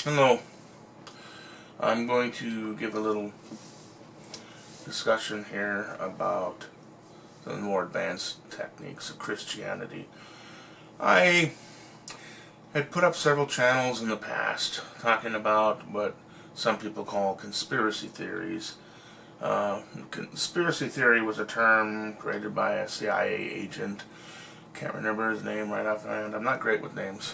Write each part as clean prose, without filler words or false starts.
Hello. I'm going to give a little discussion here about the more advanced techniques of Christianity. I had put up several channels in the past talking about what some people call conspiracy theories. Conspiracy theory was a term created by a CIA agent. Can't remember his name right offhand. I'm not great with names.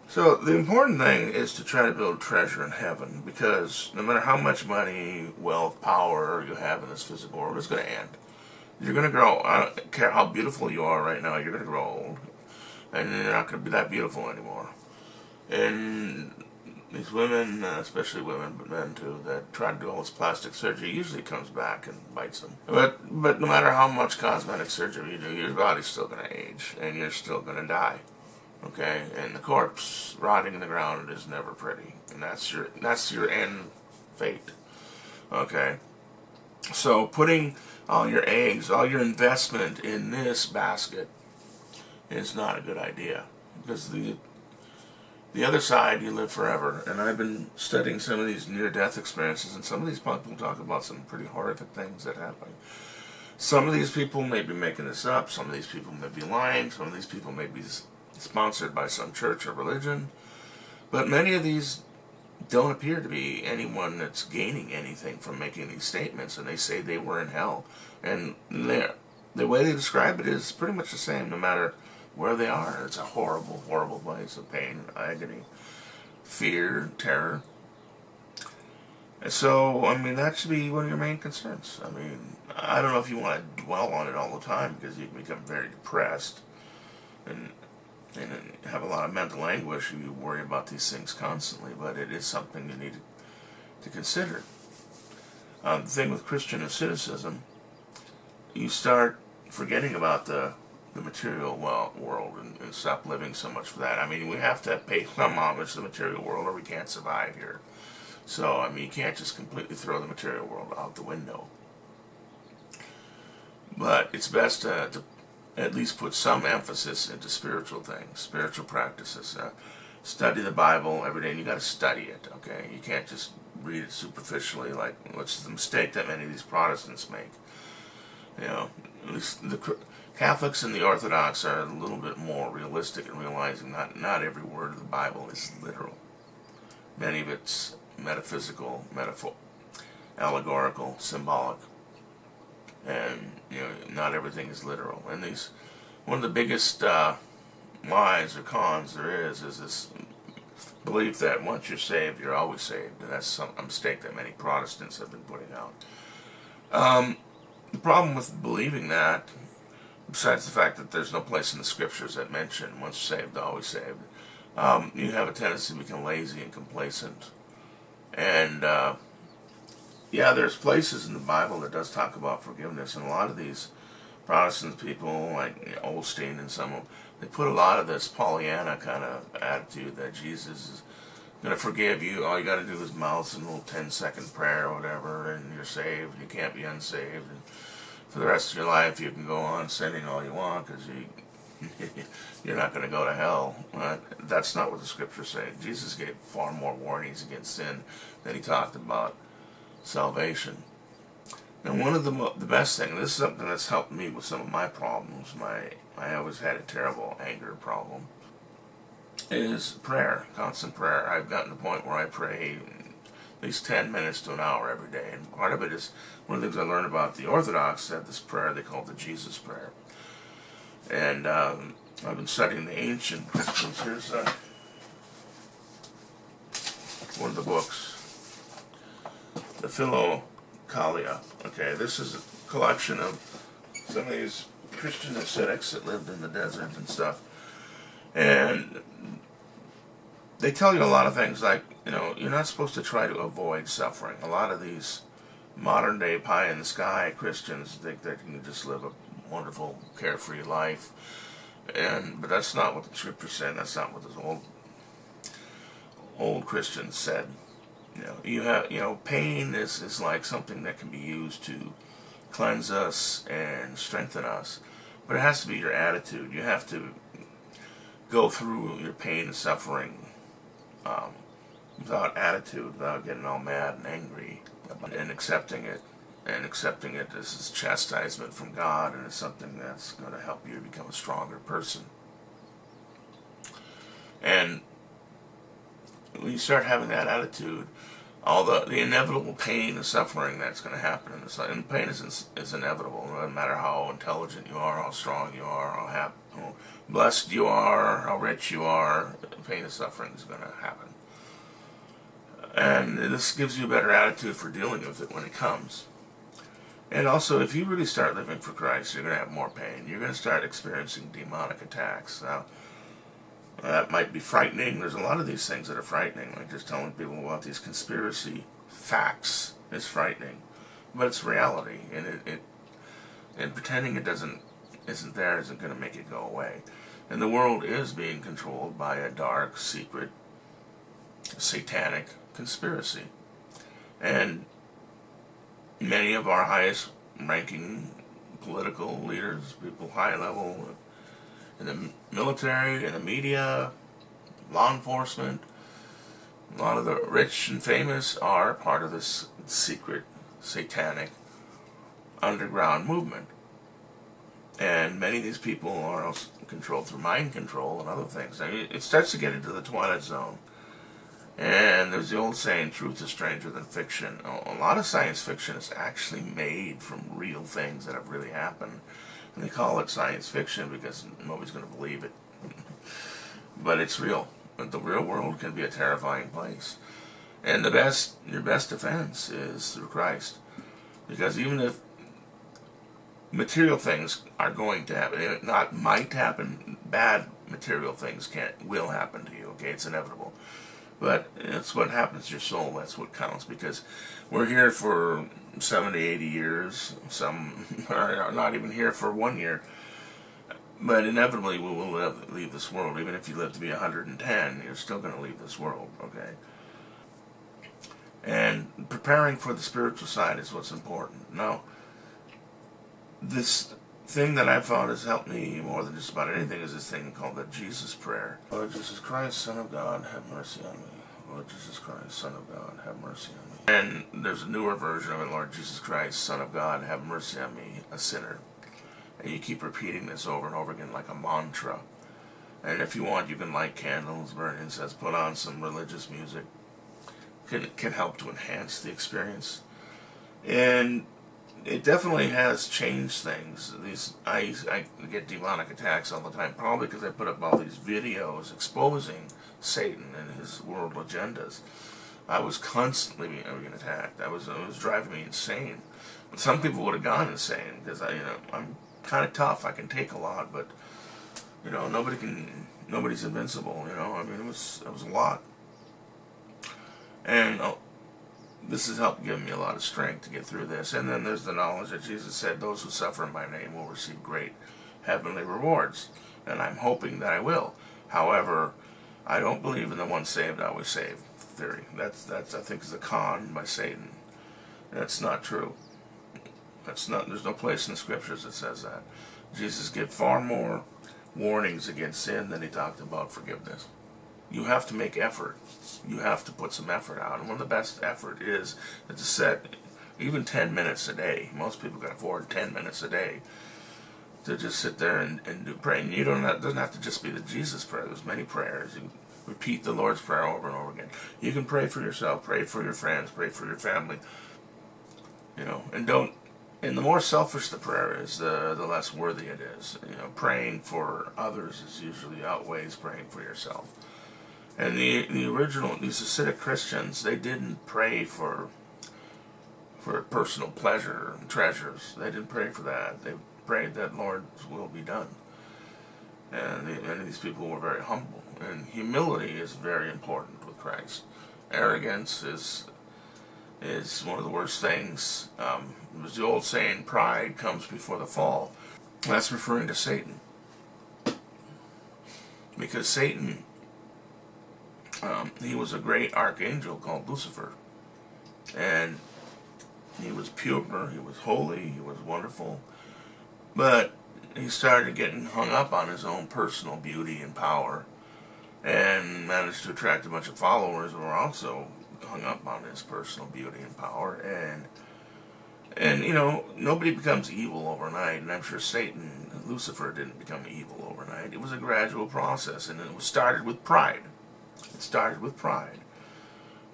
So the important thing is to try to build treasure in heaven, because no matter how much money, wealth, power you have in this physical world, it's going to end. You're going to grow. I don't care how beautiful you are right now, you're going to grow old, and you're not going to be that beautiful anymore. And these women, especially women, but men too, that try to do all this plastic surgery, usually comes back and bites them. But no matter how much cosmetic surgery you do, your body's still going to age, and you're still going to die. Okay, and the corpse rotting in the ground is never pretty, and that's your end fate. Okay, so putting all your eggs, all your investment in this basket is not a good idea, because the other side, you live forever. And I've been studying some of these near-death experiences, and some of these people talk about some pretty horrific things that happen. Some of these people may be making this up. Some of these people may be lying. Some of these people may be sponsored by some church or religion, but many of these don't appear to be anyone that's gaining anything from making these statements, and they say they were in hell, and the way they describe it is pretty much the same no matter where they are. It's a horrible, horrible place of pain, agony, fear, terror. And so, I mean, that should be one of your main concerns. I mean, I don't know if you want to dwell on it all the time, because you can become very depressed and have a lot of mental anguish if you worry about these things constantly, but it is something you need to consider. The thing with Christian asceticism, you start forgetting about the material world, and stop living so much for that. I mean, we have to pay some homage to the material world, or we can't survive here. So, I mean, you can't just completely throw the material world out the window. But it's best to at least put some emphasis into spiritual things, spiritual practices. Study the Bible every day, and you got to study it. Okay, you can't just read it superficially, which is the mistake that many of these Protestants make. You know, at least the Catholics and the Orthodox are a little bit more realistic in realizing not every word of the Bible is literal. Many of it's metaphysical, allegorical, symbolic. And not everything is literal. And one of the biggest lies or cons there is this belief that once you're saved, you're always saved, and that's a mistake that many Protestants have been putting out. The problem with believing that, besides the fact that there's no place in the Scriptures that mention once saved, always saved, you have a tendency to become lazy and complacent, and yeah, there's places in the Bible that does talk about forgiveness, and a lot of these Protestant people, like Osteen and some of them, they put a lot of this Pollyanna kind of attitude that Jesus is going to forgive you. All you got to do is mouth a little 10-second prayer or whatever, and you're saved. You can't be unsaved. And for the rest of your life, you can go on sinning all you want, because you're not going to go to hell. That's not what the Scriptures say. Jesus gave far more warnings against sin than he talked about salvation. And one of the best things, this is something that's helped me with some of my problems, I always had a terrible anger problem, is prayer, constant prayer. I've gotten to the point where I pray at least 10 minutes to an hour every day, and part of it is, one of the things I learned about the Orthodox, had this prayer they call the Jesus prayer. And I've been studying the ancient Christians. Here's one of the books, the Philokalia. Okay, this is a collection of some of these Christian ascetics that lived in the desert and stuff. And they tell you a lot of things, like, you're not supposed to try to avoid suffering. A lot of these modern day pie-in-the-sky Christians think that you can just live a wonderful, carefree life. But that's not what the Scripture said. That's not what those old Christians said. Pain is like something that can be used to cleanse us and strengthen us, but it has to be your attitude. You have to go through your pain and suffering without attitude, without getting all mad and angry, and accepting it. And accepting it as chastisement from God, and it's something that's going to help you to become a stronger person. And when you start having that attitude, all the inevitable pain and suffering that's going to happen, and pain is inevitable. No matter how intelligent you are, how strong you are, how blessed you are, how rich you are, pain and suffering is going to happen. And this gives you a better attitude for dealing with it when it comes. And also, if you really start living for Christ, you're going to have more pain. You're going to start experiencing demonic attacks. Now, that might be frightening. There's a lot of these things that are frightening. Like just telling people about these conspiracy facts is frightening. But it's reality. And pretending it isn't there isn't going to make it go away. And the world is being controlled by a dark, secret, satanic conspiracy. And many of our highest ranking political leaders, people high level in the military, in the media, law enforcement, a lot of the rich and famous are part of this secret satanic underground movement. And many of these people are also controlled through mind control and other things. I mean, it starts to get into the twilight zone. And there's the old saying, truth is stranger than fiction. A lot of science fiction is actually made from real things that have really happened. And they call it science fiction because nobody's going to believe it. But it's real. But the real world can be a terrifying place. And your best defense is through Christ. Because even if material things are going to happen, not might happen, bad material things will happen to you. Okay, it's inevitable. But it's what happens to your soul. That's what counts. Because we're here for 70, 80 years. Some are not even here for 1 year. But inevitably we will leave this world. Even if you live to be 110, you're still going to leave this world. Okay. And preparing for the spiritual side is what's important. Now, this thing that I found has helped me more than just about anything is this thing called the Jesus Prayer. Lord Jesus Christ, Son of God, have mercy on me. Lord Jesus Christ, Son of God, have mercy on me. And there's a newer version of it, Lord Jesus Christ, Son of God, have mercy on me, a sinner. And you keep repeating this over and over again like a mantra. And if you want, you can light candles, burn incense, put on some religious music. It can help to enhance the experience. And it definitely has changed things. I get demonic attacks all the time, probably because I put up all these videos exposing Satan and his world agendas. I was constantly being attacked. It was driving me insane. But some people would have gone insane because I'm kind of tough. I can take a lot, but nobody's invincible. I mean, it was a lot, and this has helped give me a lot of strength to get through this. And then there's the knowledge that Jesus said, those who suffer in my name will receive great heavenly rewards. And I'm hoping that I will. However, I don't believe in the once saved, always saved theory. That's I think is a con by Satan. That's not true. There's no place in the scriptures that says that. Jesus gave far more warnings against sin than he talked about forgiveness. You have to make effort. You have to put some effort out. And one of the best effort is to set even 10 minutes a day. Most people can afford 10 minutes a day to just sit there and do pray. And it doesn't have to just be the Jesus prayer. There's many prayers. You repeat the Lord's Prayer over and over again. You can pray for yourself, pray for your friends, pray for your family. And the more selfish the prayer is, the less worthy it is. Praying for others is usually outweighs praying for yourself. And the original, these Hasidic Christians, they didn't pray for personal pleasure and treasures. They didn't pray for that. They prayed that Lord's will be done. And many of these people were very humble. And humility is very important with Christ. Arrogance is one of the worst things. It was the old saying, pride comes before the fall. That's referring to Satan. Because Satan, he was a great archangel called Lucifer. And he was pure, he was holy, he was wonderful. But he started getting hung up on his own personal beauty and power. and managed to attract a bunch of followers who were also hung up on his personal beauty and power. And you know, nobody becomes evil overnight, and I'm sure Satan, Lucifer, didn't become evil overnight. It was a gradual process, and it was started with pride. It started with pride.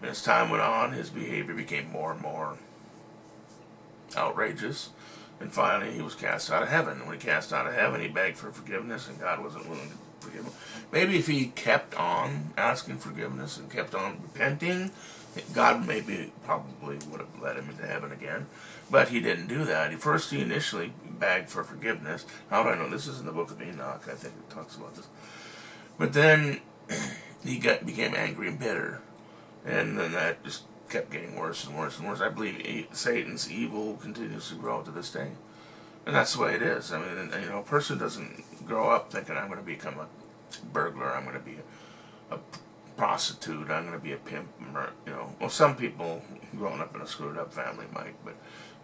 And as time went on, his behavior became more and more outrageous, and finally he was cast out of heaven. And when he cast out of heaven, he begged for forgiveness, and God wasn't willing to forgive him. Maybe if he kept on asking forgiveness and kept on repenting, God probably would have let him into heaven again. But he didn't do that. He initially begged for forgiveness. How do I know? This is in the book of Enoch. I think it talks about this. But then he became angry and bitter. And then that just kept getting worse and worse and worse. I believe Satan's evil continues to grow to this day. And that's the way it is. I mean, you know, a person doesn't grow up thinking, I'm going to become a burglar, I'm going to be a prostitute, I'm going to be a pimp, or, you know. Well, some people growing up in a screwed up family might, but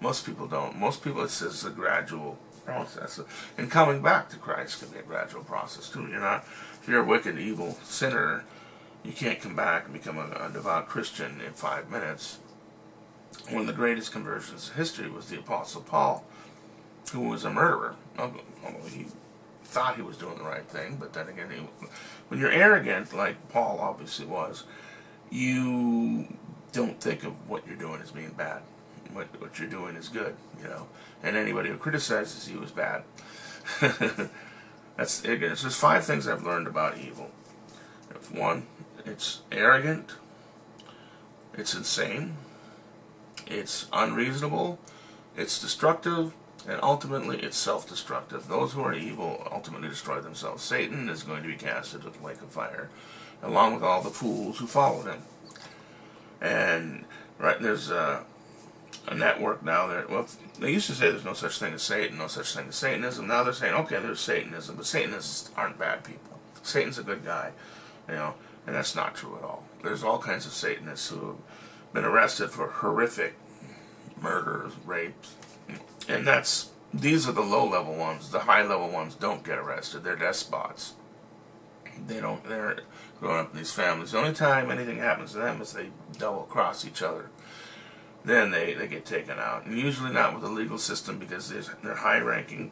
most people don't. Most people, it's just a gradual process. And coming back to Christ can be a gradual process too. If you're a wicked, evil sinner, you can't come back and become a devout Christian in 5 minutes. One of the greatest conversions in history was the Apostle Paul, who was a murderer. Although he thought he was doing the right thing, but then again, when you're arrogant, like Paul obviously was, you don't think of what you're doing as being bad. What you're doing is good, you know. And anybody who criticizes you is bad. It's just 5 things I've learned about evil. 1, it's arrogant, it's insane, it's unreasonable, it's destructive, and ultimately it's self-destructive. Those who are evil ultimately destroy themselves. Satan is going to be cast into the lake of fire, along with all the fools who followed him. And there's a network now that, well, they used to say there's no such thing as Satan, no such thing as Satanism. Now they're saying, okay, there's Satanism, but Satanists aren't bad people. Satan's a good guy, you know, and that's not true at all. There's all kinds of Satanists who have been arrested for horrific murders, rapes, and these are the low-level ones. The high-level ones don't get arrested. They're despots. They're growing up in these families. The only time anything happens to them is they double-cross each other. Then they get taken out. And usually not with the legal system, because they're high-ranking.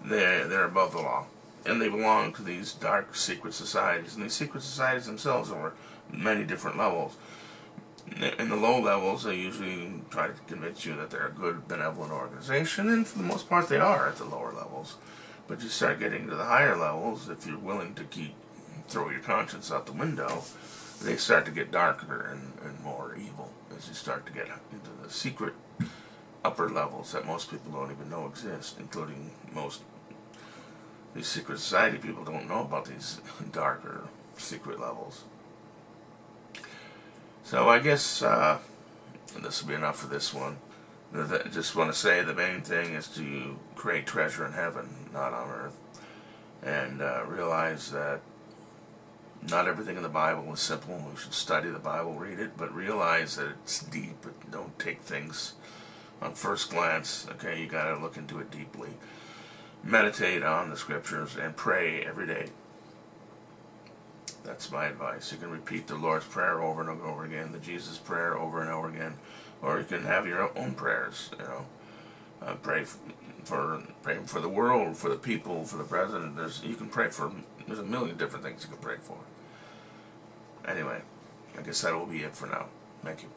They're above the law. And they belong to these dark secret societies. And these secret societies themselves are many different levels. In the low levels, they usually try to convince you that they're a good, benevolent organization, and for the most part they are at the lower levels. But you start getting to the higher levels, if you're willing to throw your conscience out the window, they start to get darker and more evil as you start to get into the secret upper levels that most people don't even know exist, including these secret society people don't know about these darker secret levels. So I guess this will be enough for this one. I just want to say the main thing is to create treasure in heaven, not on earth. And realize that not everything in the Bible is simple. We should study the Bible, read it, but realize that it's deep. Don't take things on first glance. Okay, you got to look into it deeply. Meditate on the scriptures and pray every day. That's my advice. You can repeat the Lord's Prayer over and over again, the Jesus Prayer over and over again, or you can have your own prayers. You know, pray for the world, for the people, for the president. There's a million different things you can pray for. Anyway, I guess that will be it for now. Thank you.